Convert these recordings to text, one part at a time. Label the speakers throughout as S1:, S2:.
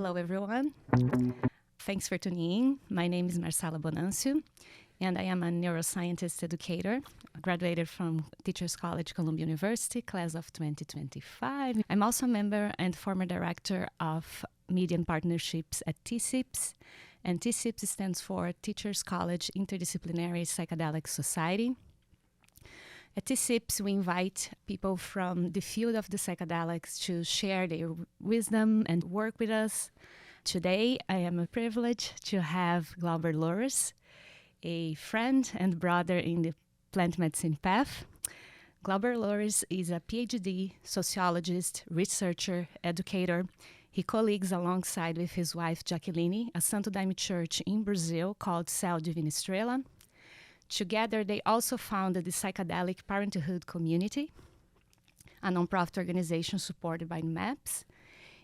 S1: Hello, everyone. Thanks for tuning in. My name is Marcela Bonancio, and I am a neuroscientist educator, graduated from Teachers College, Columbia University, class of 2025. I'm also a member and former director of Media and Partnerships at TCPIS, and TCPIS stands for Teachers College Interdisciplinary Psychedelics Society. At TCPIS, we invite people from the field of the psychedelics to share their wisdom and work with us. Today, I am privileged to have Glauber Loures, a friend and brother in the plant medicine path. Glauber Loures is a PhD, sociologist, researcher, educator. He colleagues alongside with his wife, Jaqueline, a Santo Daime church in Brazil called Céu Divina Estrela. Together, they also founded the Psychedelic Parenthood community, a nonprofit organization supported by MAPS,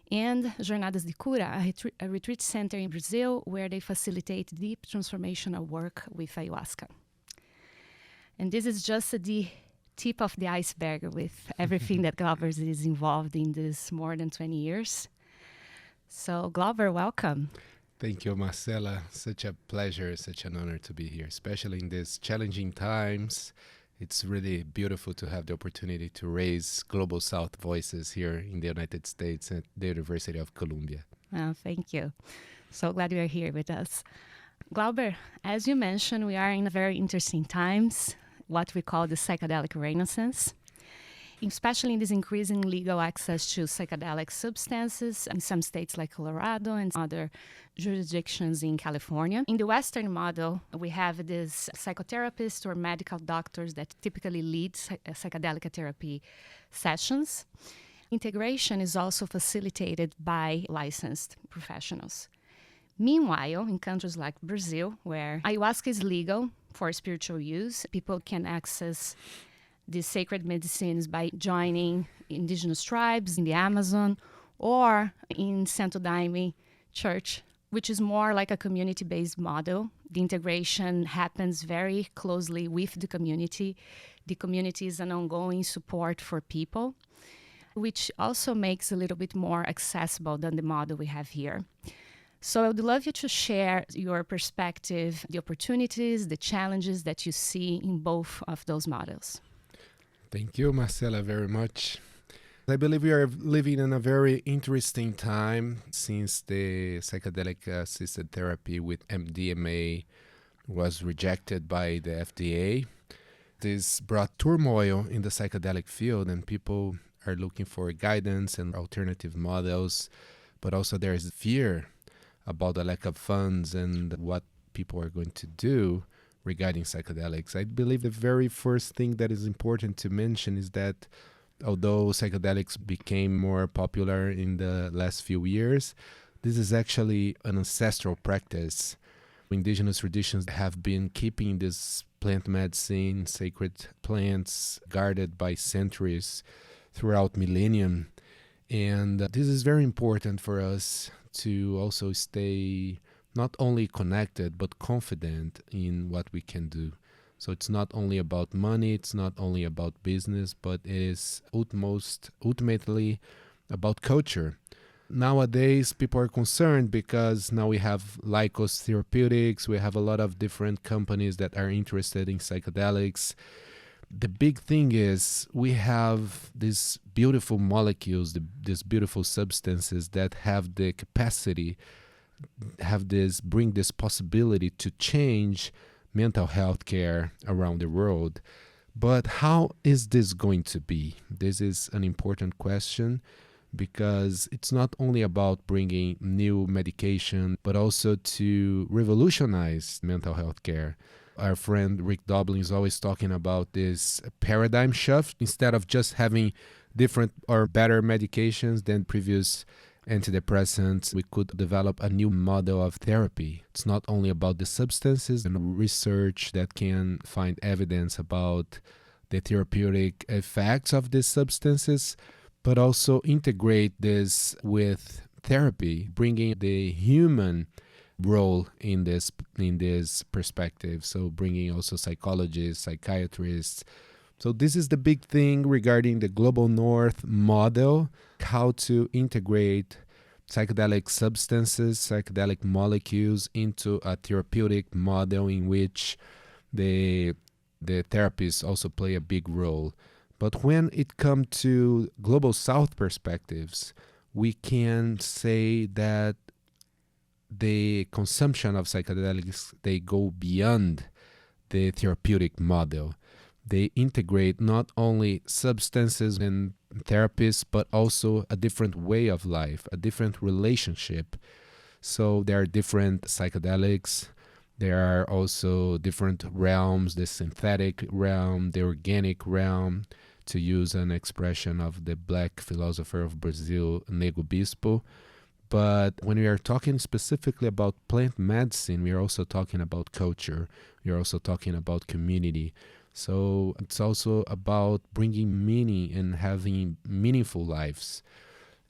S1: and Jornadas de Cura, a retreat center in Brazil where they facilitate deep transformational work with Ayahuasca. And this is just the tip of the iceberg with everything that Glauber is involved in this more than 20 years. So, Glauber, welcome.
S2: Thank you, Marcela. Such a pleasure, such an honor to be here, especially in these challenging times. It's really beautiful to have the opportunity to raise Global South voices here in the United States at the University of Columbia.
S1: Oh, thank you. So glad you are here with us. Glauber, as you mentioned, we are in very interesting times, what we call the psychedelic renaissance, especially in this increasing legal access to psychedelic substances in some states like Colorado and other jurisdictions in California. In the Western model, we have these psychotherapists or medical doctors that typically lead psychedelic therapy sessions. Integration is also facilitated by licensed professionals. Meanwhile, in countries like Brazil, where ayahuasca is legal for spiritual use, people can access these sacred medicines by joining indigenous tribes in the Amazon or in Santo Daime Church, which is more like a community-based model. The integration happens very closely with the community. The community is an ongoing support for people, which also makes a little bit more accessible than the model we have here. So I would love you to share your perspective, the opportunities, the challenges that you see in both of those models.
S2: Thank you, Marcela, very much. I believe we are living in a very interesting time since the psychedelic assisted therapy with MDMA was rejected by the FDA. This brought turmoil in the psychedelic field, and people are looking for guidance and alternative models, but also there is fear about the lack of funds and what people are going to do regarding psychedelics. I believe the very first thing that is important to mention is that although psychedelics became more popular in the last few years, this is actually an ancestral practice. Indigenous traditions have been keeping this plant medicine, sacred plants, guarded by centuries throughout millennium. And this is very important for us to also stay not only connected, but confident in what we can do. So it's not only about money, it's not only about business, but it is ultimately about culture. Nowadays, people are concerned because now we have Lycos Therapeutics, we have a lot of different companies that are interested in psychedelics. The big thing is we have these beautiful molecules, these beautiful substances that have the capacity bring this possibility to change mental health care around the world. But how is this going to be? This is an important question because it's not only about bringing new medication, but also to revolutionize mental health care. Our friend Rick Doblin is always talking about this paradigm shift. Instead of just having different or better medications than previous antidepressants, we could develop a new model of therapy. It's not only about the substances and research that can find evidence about the therapeutic effects of these substances, but also integrate this with therapy, bringing the human role in this perspective. So bringing also psychologists, psychiatrists. So this is the big thing regarding the Global North model, how to integrate psychedelic substances, psychedelic molecules into a therapeutic model in which the therapists also play a big role. But when it comes to global south perspectives, we can say that the consumption of psychedelics, they go beyond the therapeutic model. They integrate not only substances and therapies, but also a different way of life, a different relationship. So there are different psychedelics. There are also different realms, the synthetic realm, the organic realm, to use an expression of the black philosopher of Brazil, Nego Bispo. But when we are talking specifically about plant medicine, we are also talking about culture. We are also talking about community. So it's also about bringing meaning and having meaningful lives.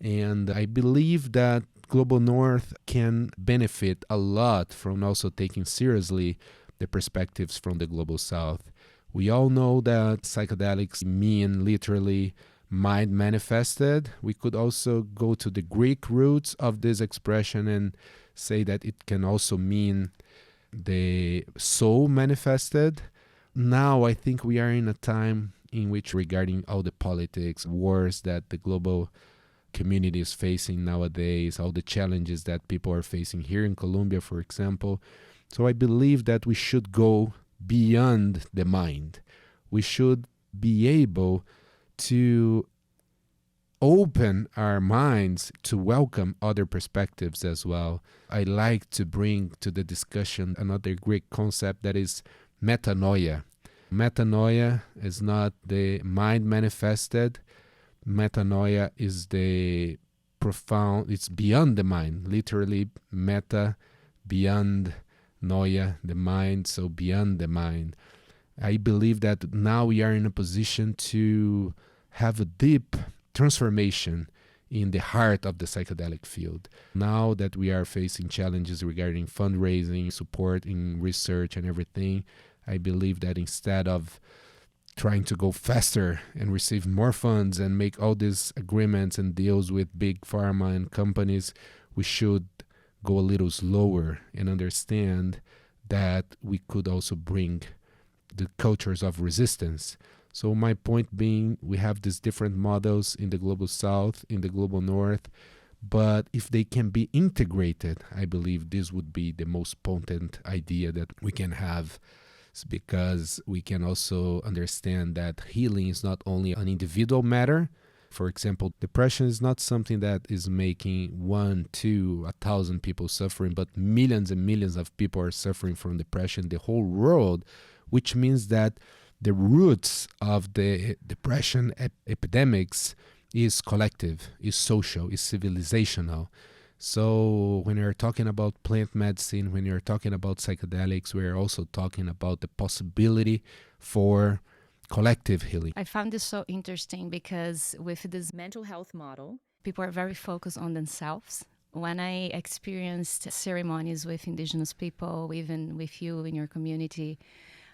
S2: And I believe that Global North can benefit a lot from also taking seriously the perspectives from the Global South. We all know that psychedelics mean literally mind manifested. We could also go to the Greek roots of this expression and say that it can also mean the soul manifested. Now I think we are in a time in which, regarding all the politics, wars that the global community is facing nowadays, all the challenges that people are facing here in Colombia, for example. So I believe that we should go beyond the mind. We should be able to open our minds to welcome other perspectives as well. I like to bring to the discussion another Greek concept that is metanoia. Metanoia is not the mind manifested. Metanoia is the profound, it's beyond the mind. Literally, meta, beyond, noia, the mind, so beyond the mind. I believe that now we are in a position to have a deep transformation in the heart of the psychedelic field. Now that we are facing challenges regarding fundraising, support in research and everything, I believe that instead of trying to go faster and receive more funds and make all these agreements and deals with big pharma and companies, we should go a little slower and understand that we could also bring the cultures of resistance. So my point being, we have these different models in the global south, in the global north, but if they can be integrated, I believe this would be the most potent idea that we can have, because we can also understand that healing is not only an individual matter. For example, depression is not something that is making 1, 2, 1,000 people suffering, but millions and millions of people are suffering from depression, the whole world, which means that the roots of the depression epidemics is collective, is social, is civilizational. So when you're talking about plant medicine, when you're talking about psychedelics, we're also talking about the possibility for collective healing.
S1: I found this so interesting because with this mental health model, people are very focused on themselves. When I experienced ceremonies with Indigenous people, even with you in your community,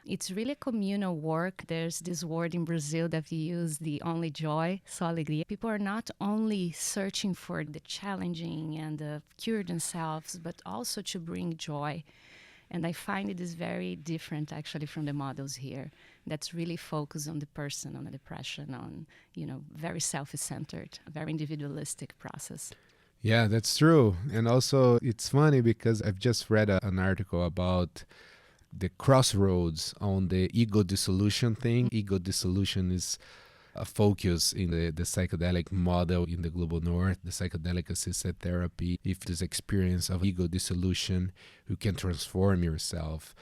S1: it's really communal work. There's this word in Brazil that we use, the only joy, só alegria. People are not only searching for the challenging and cure themselves, but also to bring joy. And I find it is very different actually from the models here. That's really focused on the person, on the depression, on, very self-centered, a very individualistic process.
S2: Yeah, that's true. And also it's funny because I've just read an article about the crossroads on the ego dissolution thing. Ego dissolution is a focus in the psychedelic model in the global north, the psychedelic assisted therapy. If this experience of ego dissolution, you can transform yourself.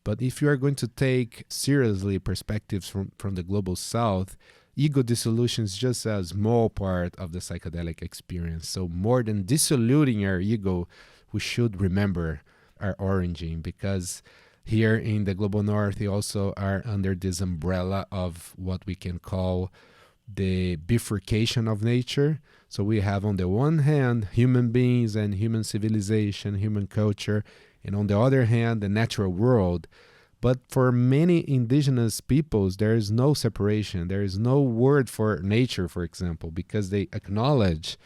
S2: But if you are going to take seriously perspectives from the global south, ego dissolution is just a small part of the psychedelic experience. So more than dissoluting our ego, we should remember our origin, because here in the global north, we also are under this umbrella of what we can call the bifurcation of nature. So we have on the one hand human beings and human civilization, human culture, and on the other hand the natural world. But for many indigenous peoples, there is no separation. There is no word for nature, for example, because they acknowledge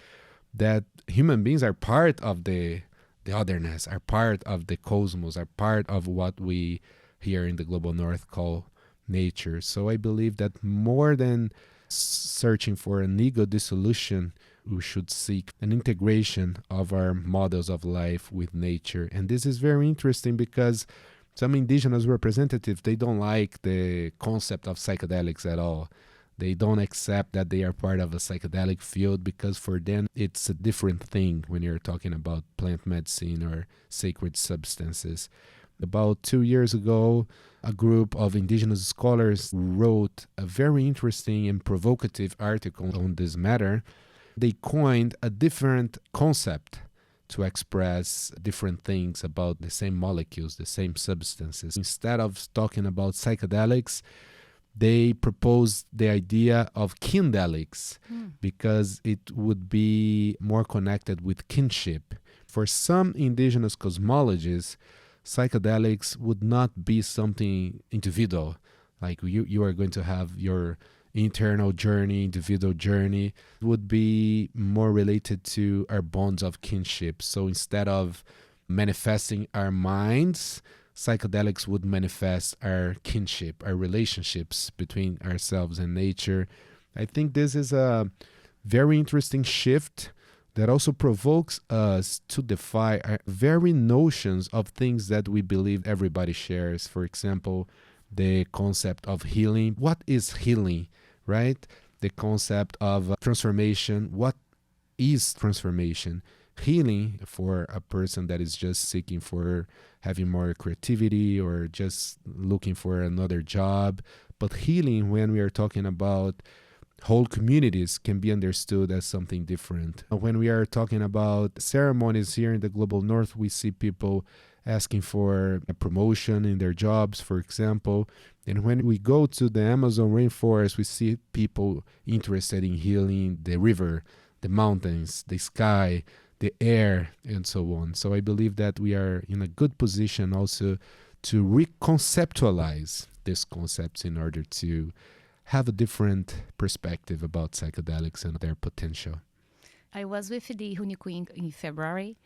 S2: that human beings are part of the otherness, are part of the cosmos, are part of what we here in the global north call nature. So I believe that more than searching for an ego dissolution, we should seek an integration of our models of life with nature. And this is very interesting because some indigenous representatives, they don't like the concept of psychedelics at all. They don't accept that they are part of a psychedelic field because for them it's a different thing when you're talking about plant medicine or sacred substances. About 2 years ago, a group of indigenous scholars wrote a very interesting and provocative article on this matter. They coined a different concept to express different things about the same molecules, the same substances. Instead of talking about psychedelics, they proposed the idea of kindelics because it would be more connected with kinship. For some indigenous cosmologies, psychedelics would not be something individual, like you are going to have your internal journey, individual journey. It would be more related to our bonds of kinship. So instead of manifesting our minds, psychedelics would manifest our kinship, our relationships between ourselves and nature. I think this is a very interesting shift that also provokes us to defy our very notions of things that we believe everybody shares. For example, the concept of healing. What is healing, right? The concept of transformation. What is transformation? Healing for a person that is just seeking for having more creativity or just looking for another job. But healing, when we are talking about whole communities, can be understood as something different. When we are talking about ceremonies here in the global north, we see people asking for a promotion in their jobs, for example. And when we go to the Amazon rainforest, we see people interested in healing the river, the mountains, the sky, the air, and so on. So I believe that we are in a good position also to reconceptualize these concepts in order to have a different perspective about psychedelics and their potential.
S1: I was with the Huniku in February,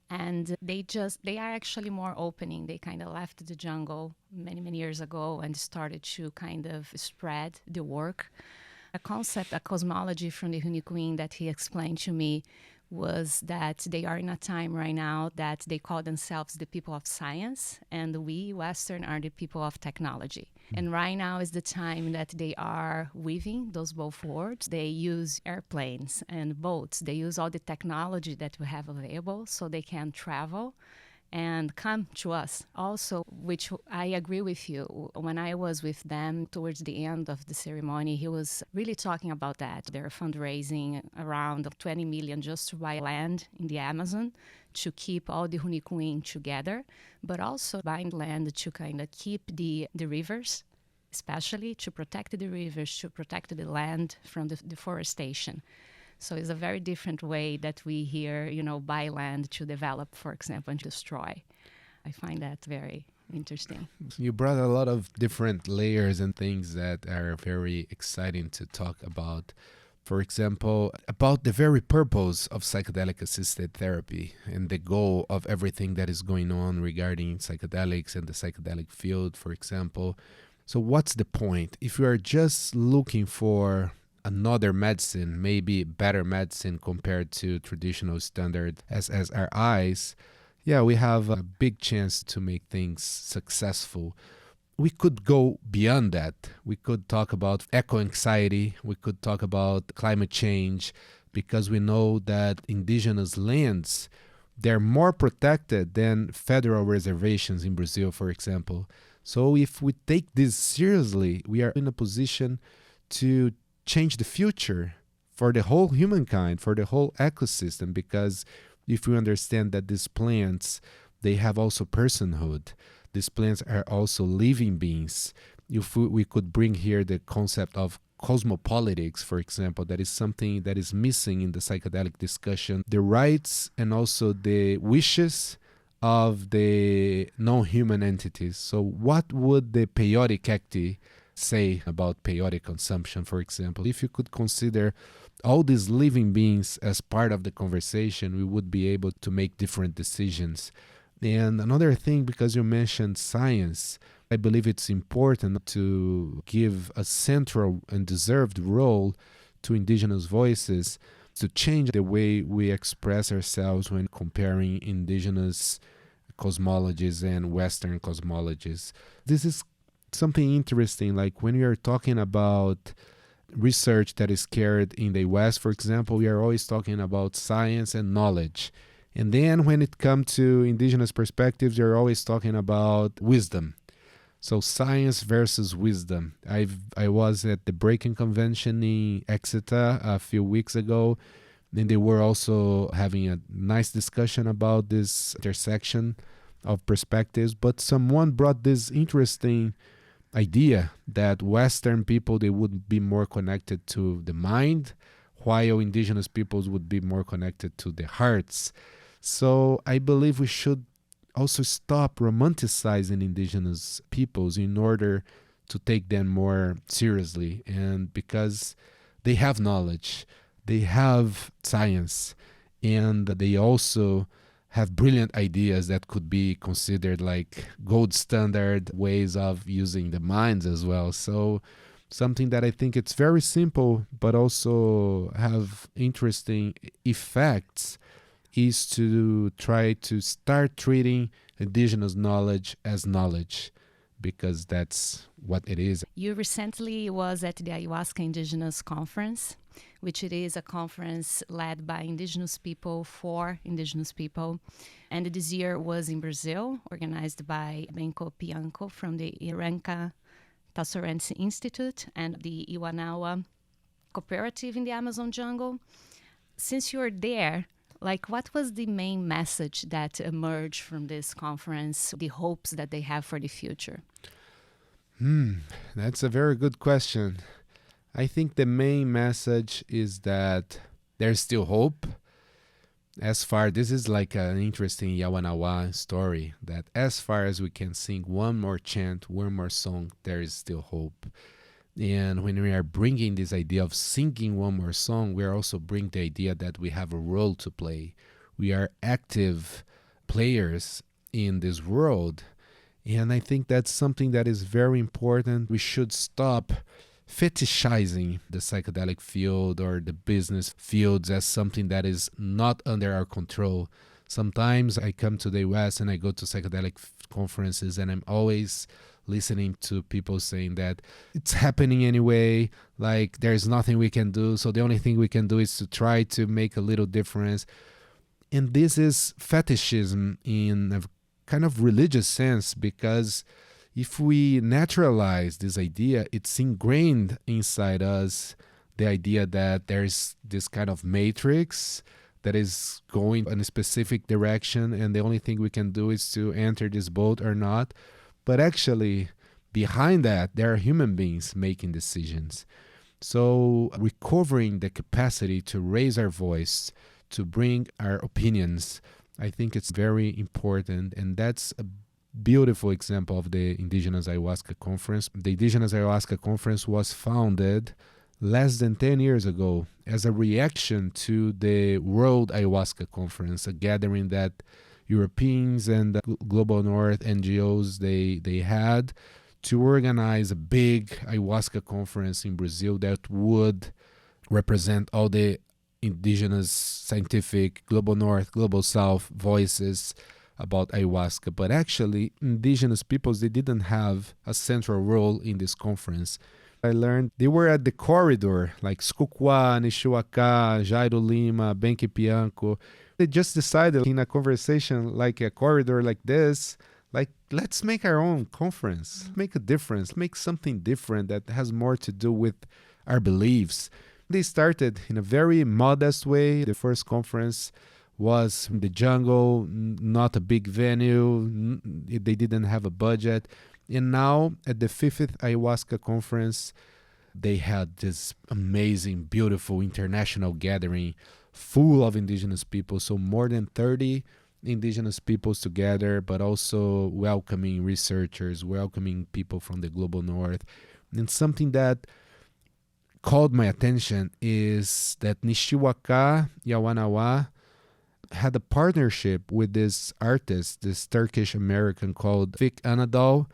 S1: and they are actually more opening. They kind of left the jungle many years ago and started to kind of spread the work. A concept, a cosmology from the Huniku that he explained to me was that they are in a time right now that they call themselves the people of science, and we Western are the people of technology. And right now is the time that they are weaving those both worlds. They use airplanes and boats. They use all the technology that we have available so they can travel and come to us also, which I agree with you. When I was with them towards the end of the ceremony, he was really talking about that. They're fundraising around 20 million just to buy land in the Amazon to keep all the Hunikuin together, but also buying land to kind of keep the rivers, especially to protect the rivers, to protect the land from the deforestation. So it's a very different way that we here, buy land to develop, for example, and destroy. I find that very interesting.
S2: You brought a lot of different layers and things that are very exciting to talk about. For example, about the very purpose of psychedelic-assisted therapy and the goal of everything that is going on regarding psychedelics and the psychedelic field, for example. So what's the point? If you are just looking for another medicine, maybe better medicine compared to traditional standard as our eyes, we have a big chance to make things successful. We could go beyond that. We could talk about eco-anxiety. We could talk about climate change, because we know that indigenous lands, they're more protected than federal reservations in Brazil, for example. So if we take this seriously, we are in a position to change the future for the whole humankind, for the whole ecosystem, because if we understand that these plants, they have also personhood, these plants are also living beings. If we could bring here the concept of cosmopolitics, for example, that is something that is missing in the psychedelic discussion, the rights and also the wishes of the non-human entities. So what would the peyote cacti say about peyote consumption, for example? If you could consider all these living beings as part of the conversation, we would be able to make different decisions. And another thing, because you mentioned science, I believe it's important to give a central and deserved role to indigenous voices to change the way we express ourselves when comparing indigenous cosmologies and Western cosmologies. This is something interesting, like when we are talking about research that is carried in the West, for example, we are always talking about science and knowledge. And then when it comes to indigenous perspectives, you're always talking about wisdom. So science versus wisdom. I was at the Breaking Convention in Exeter a few weeks ago, and they were also having a nice discussion about this intersection of perspectives. But someone brought this interesting idea that Western people, they would be more connected to the mind, while indigenous peoples would be more connected to the hearts. So I believe we should also stop romanticizing indigenous peoples in order to take them more seriously. And because they have knowledge, they have science, and they also have brilliant ideas that could be considered like gold standard ways of using the minds as well. So something that I think it's very simple but also have interesting effects is to try to start treating indigenous knowledge as knowledge, because that's what it is.
S1: You recently was at the Ayahuasca Indigenous Conference, which it is a conference led by indigenous people for indigenous people. And this year was in Brazil, organized by Benko Pianco from the Iranka Tassorense Institute and the Iwanawa Cooperative in the Amazon jungle. Since you're there, like, what was the main message that emerged from this conference, the hopes that they have for the future?
S2: That's a very good question. I think the main message is that there's still hope. This is like an interesting Yawanawa story, that as far as we can sing one more chant, one more song, there is still hope. And when we are bringing this idea of singing one more song, we are also bringing the idea that we have a role to play. We are active players in this world. And I think that's something that is very important. We should stop fetishizing the psychedelic field or the business fields as something that is not under our control. Sometimes I come to the US and I go to psychedelic conferences, and I'm always listening to people saying that it's happening anyway, like there's nothing we can do, so the only thing we can do is to try to make a little difference. And this is fetishism in a kind of religious sense, because if we naturalize this idea, it's ingrained inside us, the idea that there's this kind of matrix that is going in a specific direction, and the only thing we can do is to enter this boat or not. But actually, behind that, there are human beings making decisions. So recovering the capacity to raise our voice, to bring our opinions, I think it's very important. And that's a beautiful example of the Indigenous Ayahuasca Conference. The Indigenous Ayahuasca Conference was founded less than 10 years ago as a reaction to the World Ayahuasca Conference, a gathering that Europeans and Global North NGOs, they had to organize a big ayahuasca conference in Brazil that would represent all the indigenous, scientific, Global North, Global South voices about ayahuasca. But actually, indigenous peoples, they didn't have a central role in this conference. I learned they were at the corridor, like Skukwa, Nishuaka, Jairo Lima, Benki Pianco. They just decided in a conversation like a corridor like this, like, let's make our own conference, make a difference, make something different that has more to do with our beliefs. They started in a very modest way. The first conference was in the jungle, not a big venue. They didn't have a budget. And now at the 5th Ayahuasca Conference, they had this amazing, beautiful international gathering full of indigenous people. So more than 30 indigenous peoples together, but also welcoming researchers, welcoming people from the Global North. And something that called my attention is that Nishiwaka Yawanawa had a partnership with this artist, this Turkish American called Fik Anadol.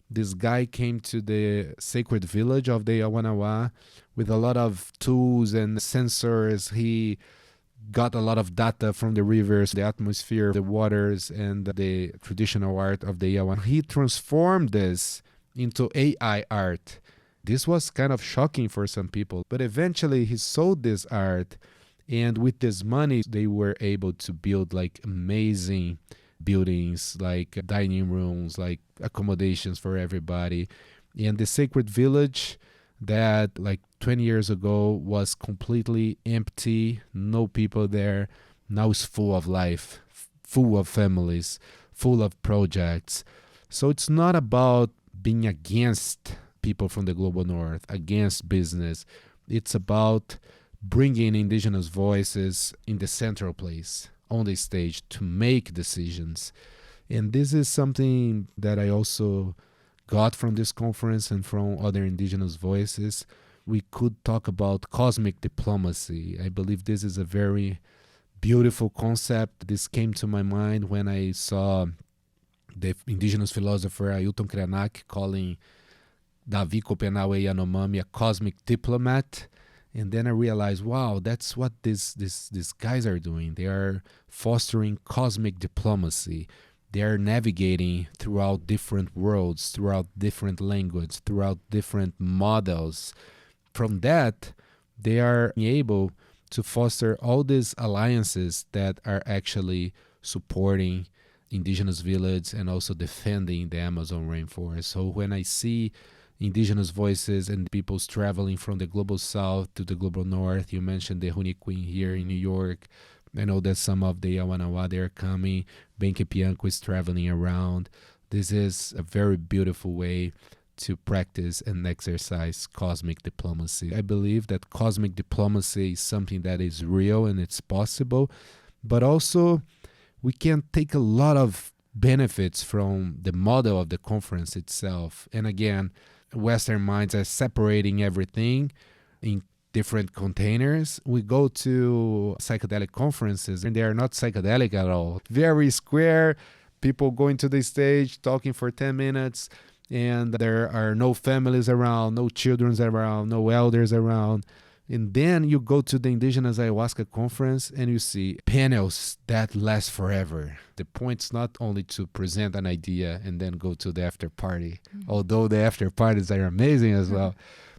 S2: This guy came to the sacred village of the Yawanawa with a lot of tools and sensors. He got a lot of data from the rivers, the atmosphere, the waters, and the traditional art of the Yawan. He transformed this into AI art. This was kind of shocking for some people, but eventually he sold this art, and with this money, they were able to build like amazing buildings, like dining rooms, like accommodations for everybody. And the sacred village that like 20 years ago was completely empty, no people there, now is full of life, full of families, full of projects. So it's not about being against people from the global north, against business. It's about bringing indigenous voices in the central place, on the stage, to make decisions. And this is something that I also got from this conference and from other indigenous voices. We could talk about cosmic diplomacy. I believe this is a very beautiful concept. This came to my mind when I saw the indigenous philosopher Ailton Krenak calling Davi Kopenawe Yanomami a cosmic diplomat. And then I realized, wow, that's what these guys are doing. They are fostering cosmic diplomacy. They are navigating throughout different worlds, throughout different languages, throughout different models. From that, they are able to foster all these alliances that are actually supporting indigenous villages and also defending the Amazon rainforest. So when I see indigenous voices and people's traveling from the global south to the global north, you mentioned the Huni Queen here in New York. I know that some of the Yawanawa, they're coming. Benke Pianco is traveling around. This is a very beautiful way to practice and exercise cosmic diplomacy. I believe that cosmic diplomacy is something that is real and it's possible, but also we can take a lot of benefits from the model of the conference itself. And again, Western minds are separating everything in different containers. We go to psychedelic conferences and they are not psychedelic at all. Very square, people going to the stage, talking for 10 minutes, and there are no families around, no children around, no elders around. And then you go to the Indigenous Ayahuasca conference and you see panels that last forever. The point's not only to present an idea and then go to the after party, although the after parties are amazing as well.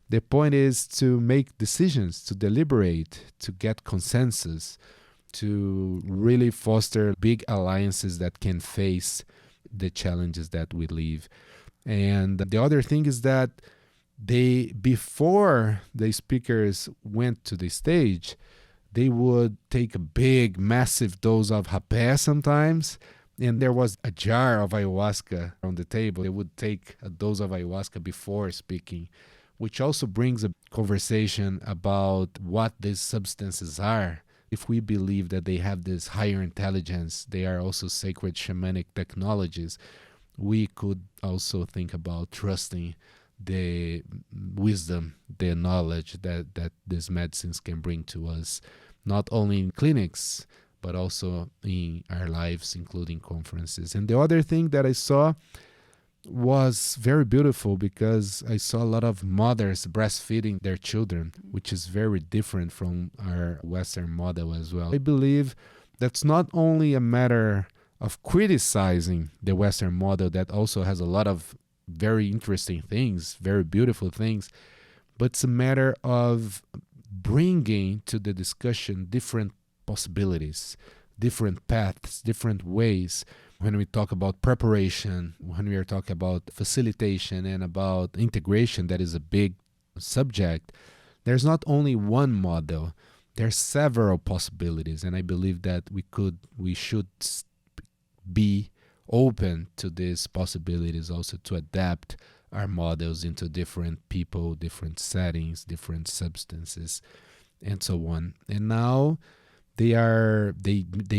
S2: The point is to make decisions, to deliberate, to get consensus, to really foster big alliances that can face the challenges that we live. And the other thing is that before the speakers went to the stage, they would take a big, massive dose of rapé sometimes, and there was a jar of ayahuasca on the table. They would take a dose of ayahuasca before speaking, which also brings a conversation about what these substances are. If we believe that they have this higher intelligence, they are also sacred shamanic technologies, we could also think about trusting the wisdom, the knowledge that these medicines can bring to us, not only in clinics, but also in our lives, including conferences. And the other thing that I saw was very beautiful because I saw a lot of mothers breastfeeding their children, which is very different from our Western model as well. I believe that's not only a matter of criticizing the Western model that also has a lot of very interesting things, very beautiful things, but it's a matter of bringing to the discussion different possibilities, different paths, different ways. When we talk about preparation, when we are talking about facilitation and about integration, that is a big subject, there's not only one model, there's several possibilities. And I believe that we should be open to these possibilities also to adapt our models into different people, different settings, different substances, and so on. And now they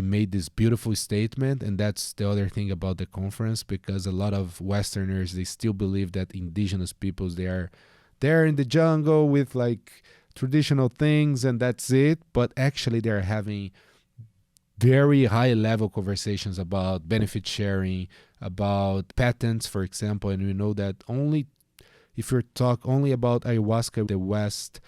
S2: made this beautiful statement, and that's the other thing about the conference, because a lot of Westerners, they still believe that indigenous peoples, they are there in the jungle with like traditional things and that's it. But actually they're having very high level conversations about benefit sharing, about patents, for example. And we know that only if you talk only about ayahuasca, the West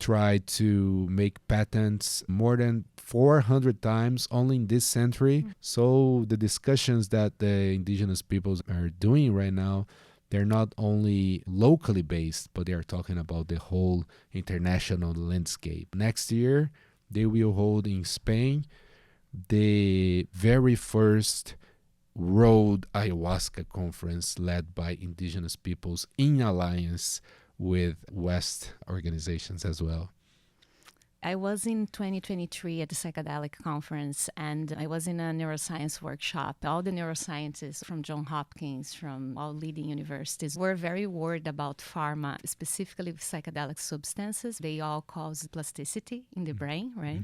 S2: tried to make patents more than 400 times only in this century. So the discussions that the indigenous peoples are doing right now, they're not only locally based, but they are talking about the whole international landscape. Next year, they will hold in Spain the very first Road Ayahuasca conference led by indigenous peoples in alliance with West organizations as well.
S1: I was in 2023 at the Psychedelic Conference, and I was in a neuroscience workshop. All the neuroscientists from Johns Hopkins, from all leading universities, were very worried about pharma, specifically with psychedelic substances. They all cause plasticity in the brain, right?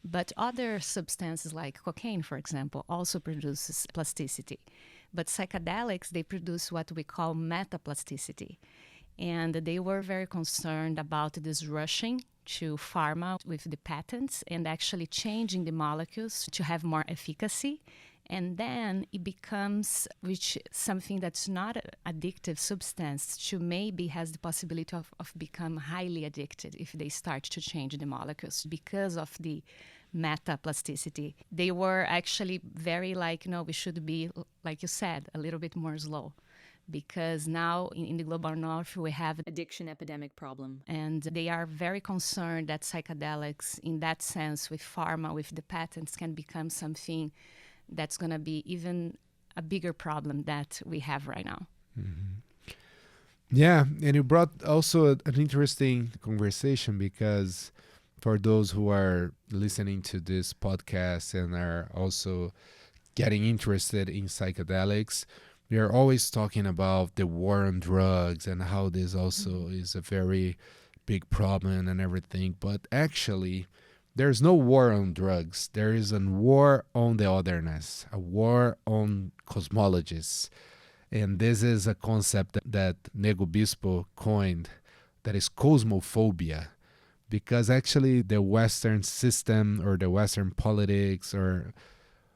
S1: But other substances like cocaine, for example, also produces plasticity. But psychedelics, they produce what we call metaplasticity. And they were very concerned about this rushing to pharma with the patents and actually changing the molecules to have more efficacy. And then it becomes something that's not an addictive substance to maybe has the possibility of become highly addicted if they start to change the molecules because of the metaplasticity. They were actually very we should be, like you said, a little bit more slow. Because now in the global north, we have
S3: addiction epidemic problem.
S1: And they are very concerned that psychedelics, in that sense, with pharma, with the patents, can become something that's going to be even a bigger problem that we have right now.
S2: Yeah, and you brought also an interesting conversation because for those who are listening to this podcast and are also getting interested in psychedelics, we are always talking about the war on drugs and how this also is a very big problem and everything. But actually, there's no war on drugs. There is a war on the otherness, a war on cosmologies. And this is a concept that Nego Bispo coined, that is cosmophobia. Because actually the Western system or the Western politics or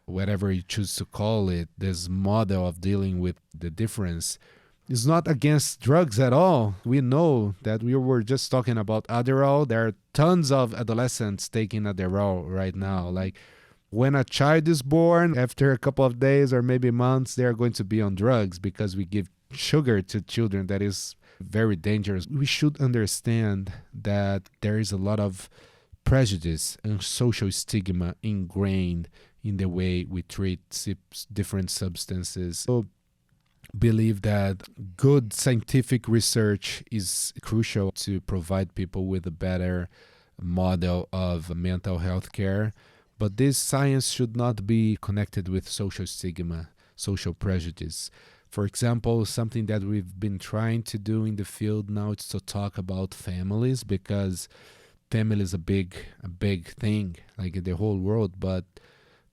S2: whatever you choose to call it, this model of dealing with the difference is not against drugs at all. We know that we were just talking about Adderall. There are tons of adolescents taking Adderall right now. Like when a child is born, after a couple of days or maybe months, they're going to be on drugs because we give sugar to children that is very dangerous. We should understand that there is a lot of prejudice and social stigma ingrained in the way we treat different substances. So believe that good scientific research is crucial to provide people with a better model of mental health care. But this science should not be connected with social stigma, social prejudice. For example, something that we've been trying to do in the field now is to talk about families, because family is a big thing, like in the whole world, but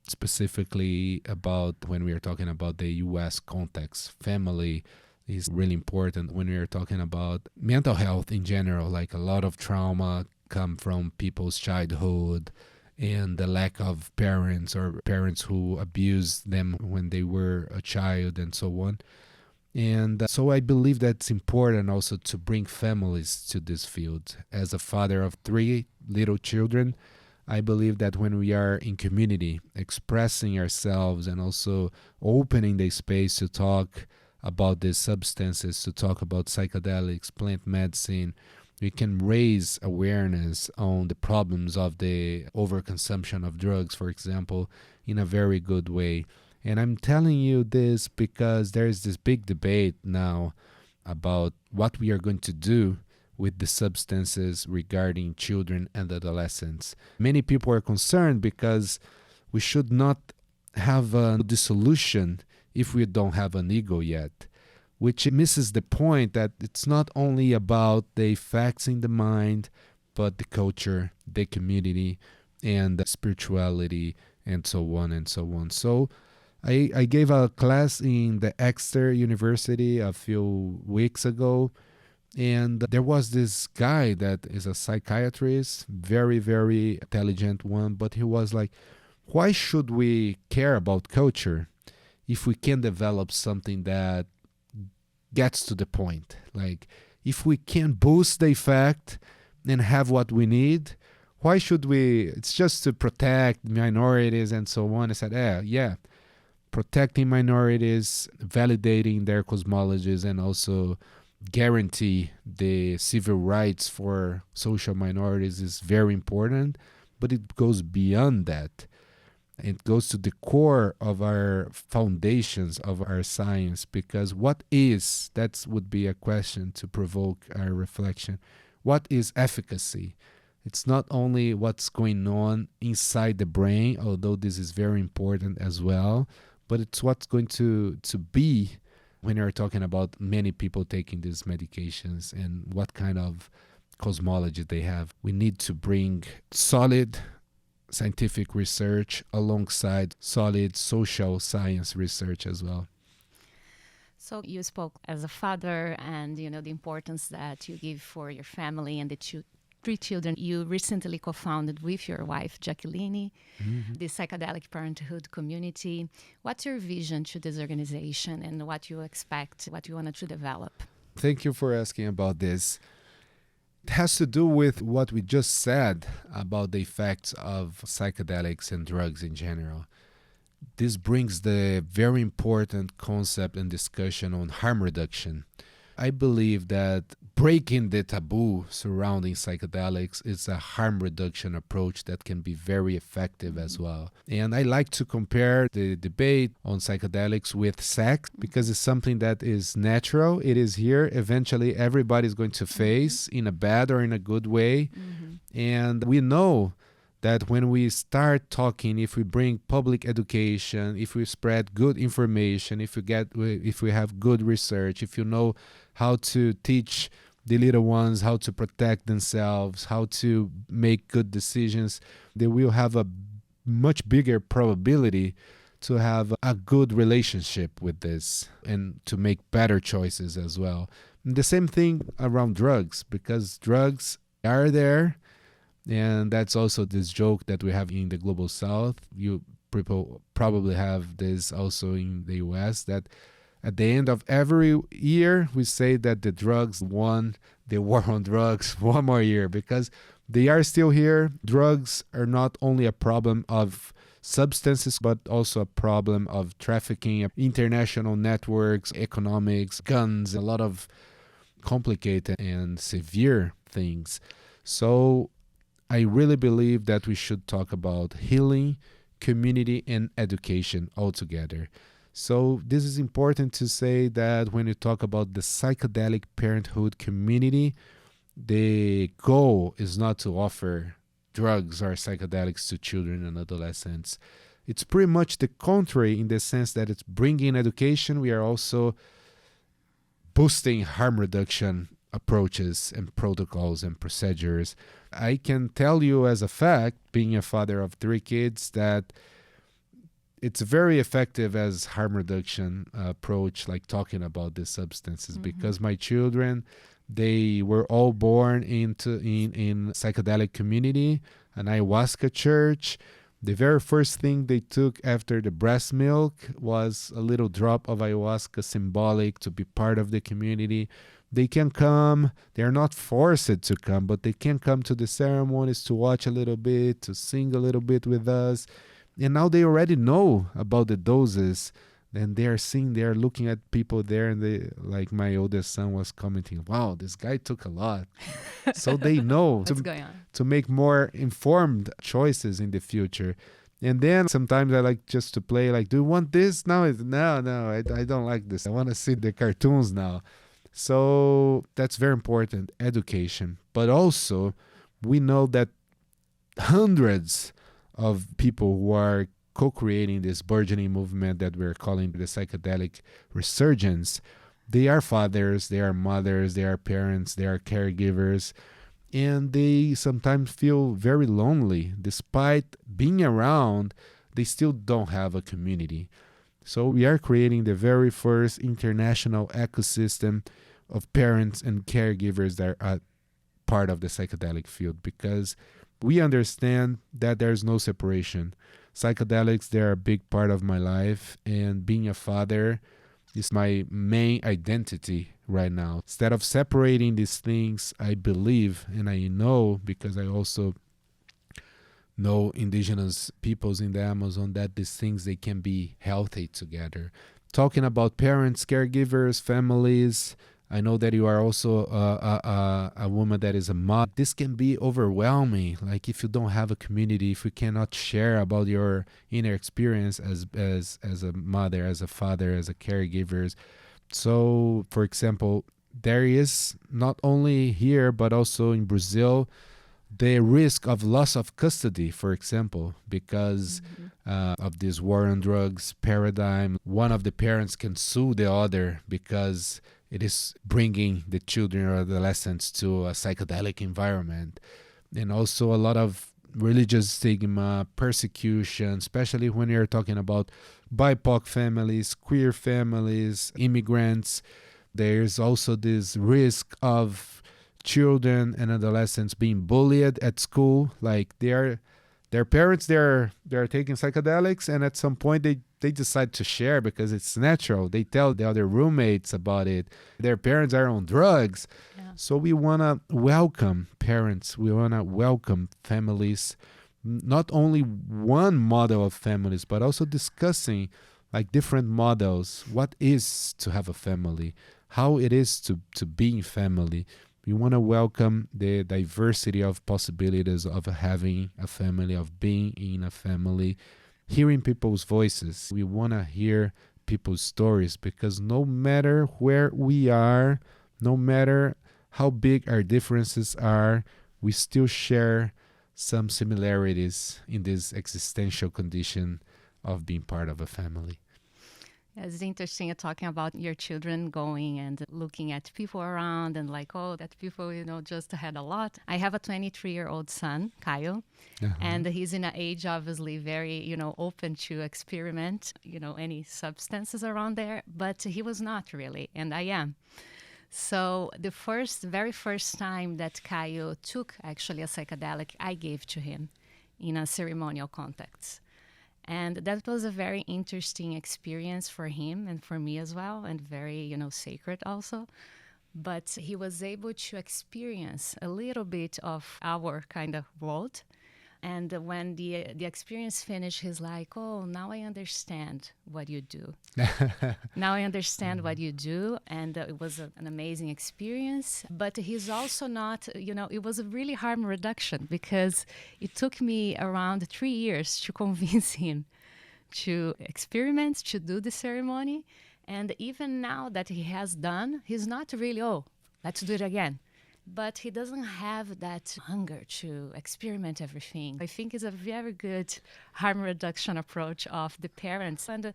S2: specifically about when we are talking about the U.S. context, family is really important when we are talking about mental health in general. Like a lot of trauma come from people's childhood and the lack of parents or parents who abused them when they were a child and so on. And so I believe that's important also to bring families to this field. As a father of 3 little children, I believe that when we are in community, expressing ourselves and also opening the space to talk about these substances, to talk about psychedelics, plant medicine, we can raise awareness on the problems of the overconsumption of drugs, for example, in a very good way. And I'm telling you this because there is this big debate now about what we are going to do with the substances regarding children and adolescents. Many people are concerned because we should not have a dissolution if we don't have an ego yet, which misses the point that it's not only about the effects in the mind, but the culture, the community, and the spirituality, and so on and so on. So I gave a class in the Exeter University a few weeks ago, And there was this guy that is a psychiatrist, very, very intelligent one, but he was like, why should we care about culture if we can develop something that gets to the point? Like, if we can boost the effect and have what we need, why should we? It's just to protect minorities and so on. I said, yeah, protecting minorities, validating their cosmologies, and also guarantee the civil rights for social minorities is very important, but it goes beyond that. It goes to the core of our foundations of our science, because that would be a question to provoke our reflection. What is efficacy? It's not only what's going on inside the brain, although this is very important as well, but it's what's going to be when you're talking about many people taking these medications and what kind of cosmology they have. We need to bring solid scientific research alongside solid social science research as well.
S1: So you spoke as a father and, the importance that you give for your family and the three children you recently co-founded with your wife, Jacqueline, the Psychedelic Parenthood community. What's your vision to this organization and what you expect, what you wanted to develop?
S2: Thank you for asking about this. It has to do with what we just said about the effects of psychedelics and drugs in general. This brings the very important concept and discussion on harm reduction. I believe that breaking the taboo surrounding psychedelics is a harm reduction approach that can be very effective as well. And I like to compare the debate on psychedelics with sex, because it's something that is natural. It is here. Eventually, everybody's going to face in a bad or in a good way. And we know that when we start talking, if we bring public education, if we spread good information, if we have good research, if you know how to teach the little ones how to protect themselves, how to make good decisions, they will have a much bigger probability to have a good relationship with this and to make better choices as well. And the same thing around drugs, because drugs are there. And that's also this joke that we have in the Global South. You people probably have this also in the US, that at the end of every year, we say that the drugs won the war on drugs one more year, because they are still here. Drugs are not only a problem of substances, but also a problem of trafficking, international networks, economics, guns, a lot of complicated and severe things. So I really believe that we should talk about healing, community, and education altogether. So this is important to say that when you talk about the psychedelic parenthood community, the goal is not to offer drugs or psychedelics to children and adolescents. It's pretty much the contrary, in the sense that it's bringing education. We are also boosting harm reduction approaches and protocols and procedures. I can tell you as a fact, being a father of 3 kids, that it's very effective as harm reduction approach, like talking about these substances, because my children, they were all born in psychedelic community, an ayahuasca church. The very first thing they took after the breast milk was a little drop of ayahuasca, symbolic to be part of the community. They can come, they're not forced to come, but they can come to the ceremonies to watch a little bit, to sing a little bit with us. And now they already know about the doses. Then they are looking at people there, and they, like my oldest son was commenting, wow, this guy took a lot. So they know
S1: What's going on?
S2: To make more informed choices in the future. And then sometimes I like just to play, like, do you want this? No, I don't like this. I want to see the cartoons now. So that's very important, education. But also, we know that hundreds of people who are co-creating this burgeoning movement that we're calling the psychedelic resurgence, they are fathers, they are mothers, they are parents, they are caregivers, and they sometimes feel very lonely. Despite being around, they still don't have a community. So we are creating the very first international ecosystem of parents and caregivers that are part of the psychedelic field, because we understand that there's no separation. Psychedelics, they're a big part of my life, and being a father is my main identity right now. Instead of separating these things, I believe, and I know, because I also know indigenous peoples in the Amazon, that these things, they can be healthy together. Talking about parents, caregivers, families, I know that you are also a woman that is a mother. This can be overwhelming. Like if you don't have a community, if you cannot share about your inner experience as a mother, as a father, as a caregiver. So, for example, there is not only here but also in Brazil the risk of loss of custody, for example, because of this war on drugs paradigm. One of the parents can sue the other because it is bringing the children or adolescents to a psychedelic environment. And also a lot of religious stigma, persecution, especially when you're talking about BIPOC families, queer families, immigrants. There's also this risk of children and adolescents being bullied at school. Like their parents, they're taking psychedelics, and at some point they decide to share because it's natural. They tell the other roommates about it. Their parents are on drugs. Yeah. So we want to welcome parents. We want to welcome families. Not only one model of families, but also discussing like different models. What is to have a family? How it is to be in family. We want to welcome the diversity of possibilities of having a family, of being in a family, hearing people's voices. We want to hear people's stories, because no matter where we are, no matter how big our differences are, we still share some similarities in this existential condition of being part of a family.
S1: It's interesting talking about your children going and looking at people around and like, oh, that people, just had a lot. I have a 23-year-old son, Kyle, and he's in an age obviously very, open to experiment, any substances around there, but he was not really, and I am. So the very first time that Kyle took actually a psychedelic, I gave to him in a ceremonial context. And that was a very interesting experience for him and for me as well, and very, sacred also. But he was able to experience a little bit of our kind of world. And when the experience finished, he's like, oh, now I understand what you do. Now I understand what you do. And it was an amazing experience. But he's also not, it was a really harm reduction, because it took me around 3 years to convince him to experiment, to do the ceremony. And even now that he has done, he's not really, oh, let's do it again. But he doesn't have that hunger to experiment everything. I think it's a very good harm reduction approach of the parents. And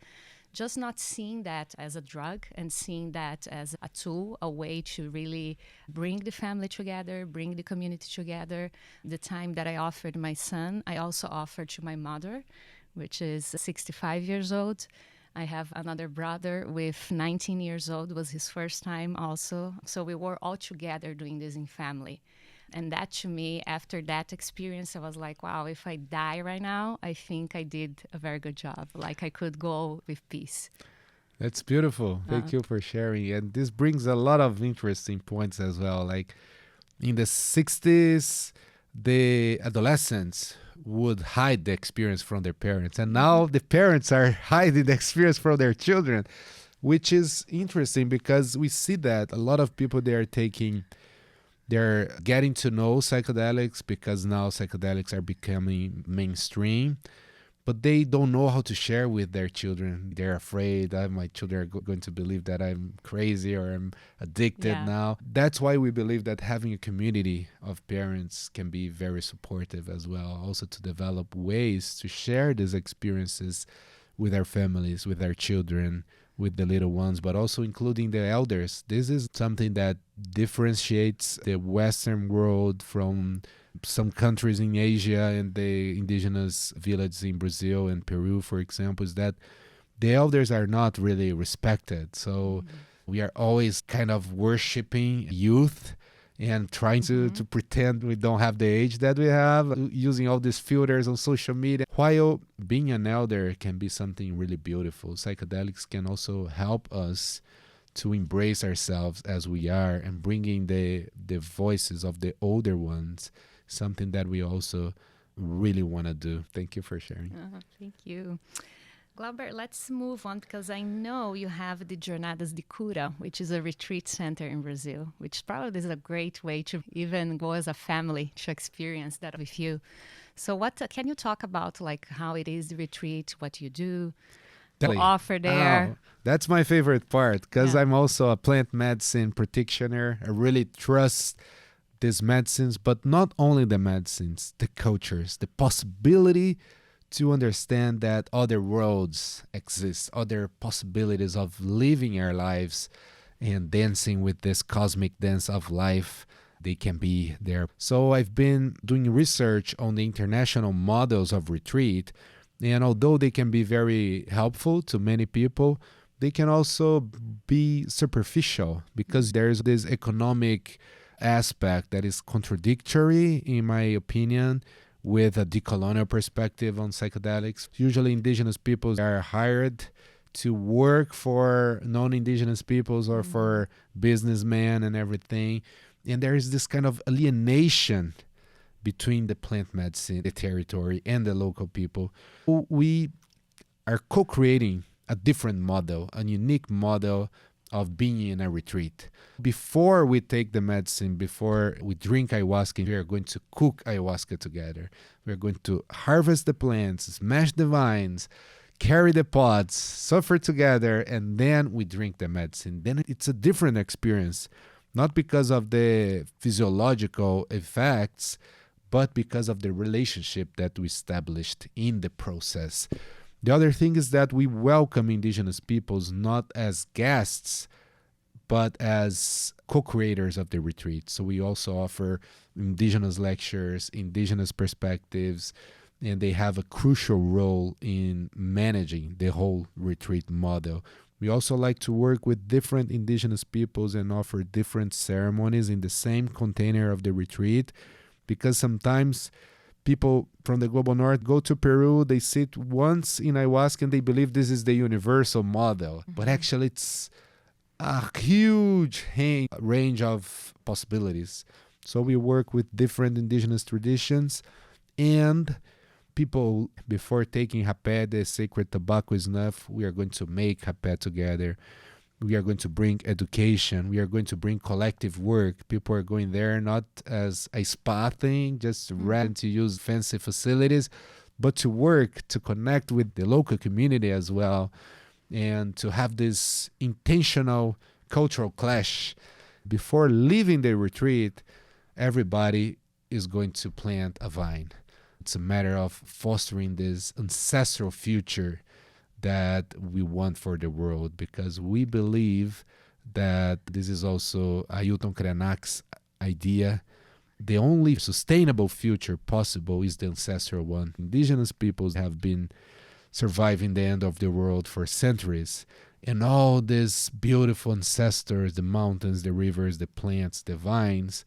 S1: just not seeing that as a drug and seeing that as a tool, a way to really bring the family together, bring the community together. The time that I offered my son, I also offered to my mother, which is 65 years old. I have another brother with 19 years old, was his first time also. So we were all together doing this in family. And that to me, after that experience, I was like, wow, if I die right now, I think I did a very good job. Like I could go with peace.
S2: That's beautiful. Thank you for sharing. And this brings a lot of interesting points as well. Like in the 60s, the adolescents would hide the experience from their parents. And now the parents are hiding the experience from their children, which is interesting because we see that a lot of people, they're getting to know psychedelics because now psychedelics are becoming mainstream, but they don't know how to share with their children. They're afraid that my children are going to believe that I'm crazy or I'm addicted now. That's why we believe that having a community of parents can be very supportive as well. Also to develop ways to share these experiences with our families, with our children, with the little ones, but also including the elders. This is something that differentiates the Western world from some countries in Asia and the indigenous villages in Brazil and Peru, for example, is that the elders are not really respected. So We are always kind of worshiping youth and trying to pretend we don't have the age that we have, using all these filters on social media. While being an elder can be something really beautiful, psychedelics can also help us to embrace ourselves as we are and bringing the voices of the older ones, something that we also really want to do. Thank you for sharing.
S1: Thank you. Glauber, let's move on because I know you have the Jornadas de Cura, which is a retreat center in Brazil, which probably is a great way to even go as a family to experience that with you. So what can you talk about, like how it is the retreat, what you do, to offer there?
S2: Oh, that's my favorite part because I'm also a plant medicine practitioner. I really trust these medicines, but not only the medicines, the cultures, the possibility to understand that other worlds exist, other possibilities of living our lives and dancing with this cosmic dance of life. They can be there. So I've been doing research on the international models of retreat, and although they can be very helpful to many people, they can also be superficial because there's this economic aspect that is contradictory, in my opinion, with a decolonial perspective on psychedelics. Usually indigenous peoples are hired to work for non-indigenous peoples or for businessmen and everything. And there is this kind of alienation between the plant medicine, the territory, and the local people. We are co-creating a different model, a unique model of being in a retreat. Before we take the medicine, before we drink ayahuasca, we are going to cook ayahuasca together. We are going to harvest the plants, smash the vines, carry the pods, suffer together, and then we drink the medicine. Then it's a different experience, not because of the physiological effects, but because of the relationship that we established in the process. The other thing is that we welcome indigenous peoples not as guests, but as co-creators of the retreat. So we also offer indigenous lectures, indigenous perspectives, and they have a crucial role in managing the whole retreat model. We also like to work with different indigenous peoples and offer different ceremonies in the same container of the retreat, because sometimes people from the global north go to Peru, they sit once in ayahuasca and they believe this is the universal model. But actually it's a huge range of possibilities. So we work with different indigenous traditions, and people, before taking rapé, the sacred tobacco snuff, we are going to make rapé together. We are going to bring education. We are going to bring collective work. People are going there not as a spa thing, just rent to use fancy facilities, but to work, to connect with the local community as well, and to have this intentional cultural clash. Before leaving the retreat, everybody is going to plant a vine. It's a matter of fostering this ancestral future that we want for the world, because we believe that this is also Ailton Krenac's idea. The only sustainable future possible is the ancestral one. Indigenous peoples have been surviving the end of the world for centuries, and all these beautiful ancestors, the mountains, the rivers, the plants, the vines,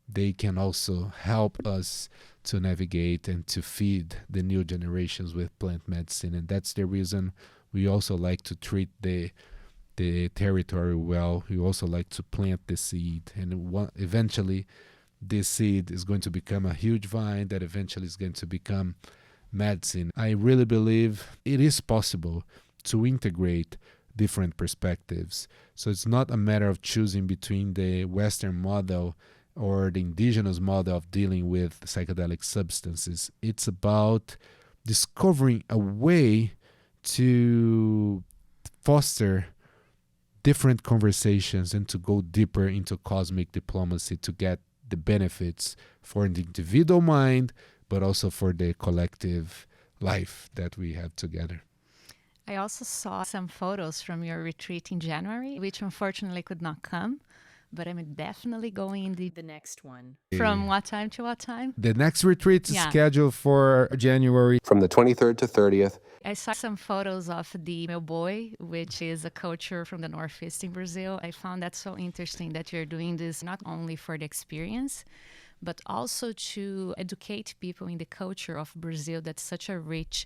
S2: they can also help us to navigate and to feed the new generations with plant medicine. And that's the reason we also like to treat the territory well. We also like to plant the seed, and eventually this seed is going to become a huge vine that eventually is going to become medicine. I really believe it is possible to integrate different perspectives. So it's not a matter of choosing between the Western model or the indigenous model of dealing with psychedelic substances. It's about discovering a way to foster different conversations and to go deeper into cosmic diplomacy to get the benefits for the individual mind, but also for the collective life that we have together.
S1: I also saw some photos from your retreat in January, which unfortunately could not come. but I'm definitely going
S3: The next one.
S1: from what time to what time?
S2: The next retreat is
S1: Yeah.
S2: scheduled for January from the 23rd to 30th.
S1: I saw some photos of the meu boi, which is a culture from the Northeast in Brazil. I found that so interesting that you're doing this not only for the experience, but also to educate people in the culture of Brazil. That's such a rich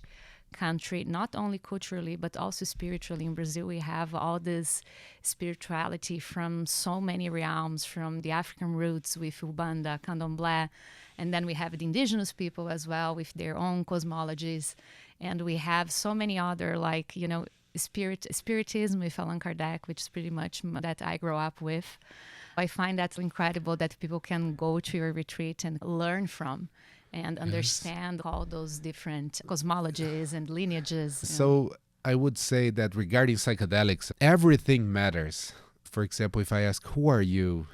S1: country, not only culturally, but also spiritually. In Brazil, we have all this spirituality from so many realms, from the African roots with Ubanda, Candomblé, and then we have the indigenous people as well with their own cosmologies. And we have so many other, like, spiritism with Allan Kardec, which is pretty much that I grew up with. I find that incredible that people can go to your retreat and learn from and understand all those different cosmologies and lineages.
S2: So I would say that regarding psychedelics, everything matters. For example, if I ask, who are you?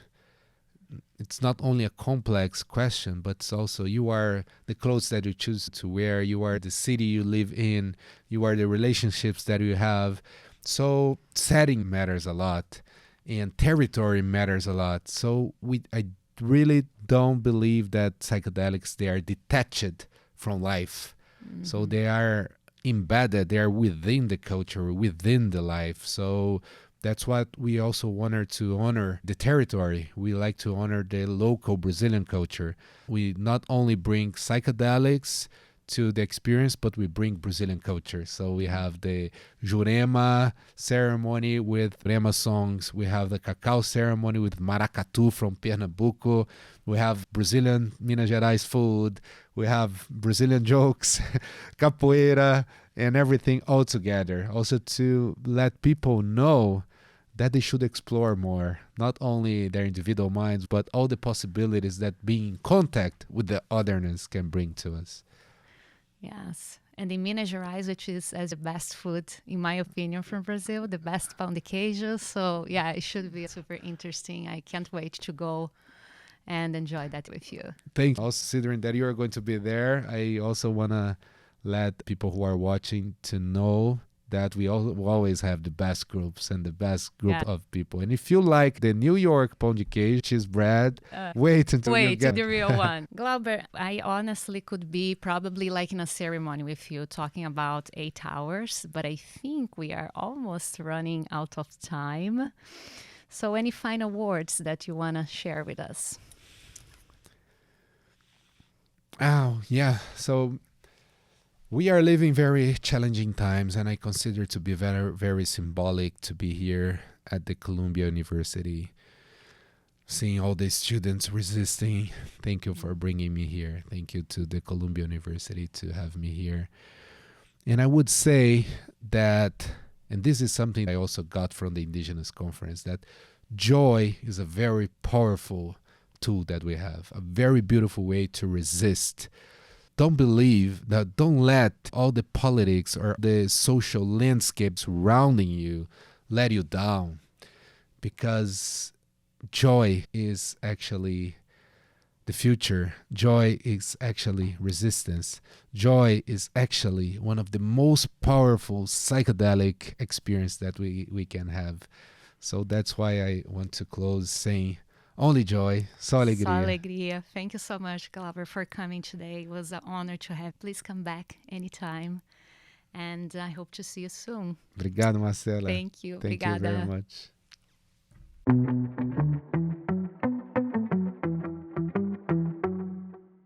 S2: It's not only a complex question, but it's also you are the clothes that you choose to wear, you are the city you live in, you are the relationships that you have. So setting matters a lot and territory matters a lot. So I really don't believe that psychedelics, they are detached from life. Mm-hmm. So they are embedded, they are within the culture, within the life. So that's what we also wanted to honor the territory. We like to honor the local Brazilian culture. We not only bring psychedelics to the experience, but we bring Brazilian culture. So we have the Jurema ceremony with Jurema songs. We have the cacao ceremony with maracatu from Pernambuco. We have Brazilian Minas Gerais food. We have Brazilian jokes, capoeira, and everything all together. Also to let people know that they should explore more, not only their individual minds, but all the possibilities that being in contact with the otherness can bring to us.
S1: Yes. And in Minas Gerais, which is as the best food, in my opinion, from Brazil, the best pão de queijo. So yeah, it should be super interesting. I can't wait to go and enjoy that with you.
S2: Thank you. Also, considering that you are going to be there, I also want to let people who are watching to know that we always have the best groups and the best group of people. And if you like the New York pão de queijo, cheese bread, wait until you get
S1: the real one. Glauber, I honestly could be probably like in a ceremony with you talking about 8 hours, but I think we are almost running out of time. So any final words that you want to share with us?
S2: Oh, yeah. So we are living very challenging times, and I consider it to be very, very symbolic to be here at the Columbia University, seeing all the students resisting. Thank you for bringing me here. Thank you to the Columbia University to have me here. And I would say that, and this is something I also got from the Indigenous conference, that joy is a very powerful tool that we have, a very beautiful way to resist. Don't let all the politics or the social landscape surrounding you let you down, because joy is actually the future. Joy is actually resistance. Joy is actually one of the most powerful psychedelic experience that we can have. So that's why I want to close saying, only joy, só alegria.
S1: Só alegria. Thank you so much, Glauber, for coming today. It was an honor to have. Please come back anytime. And I hope to see you soon.
S2: Obrigado, Marcela.
S1: Thank you.
S2: Thank
S1: Obrigada.
S2: you very much.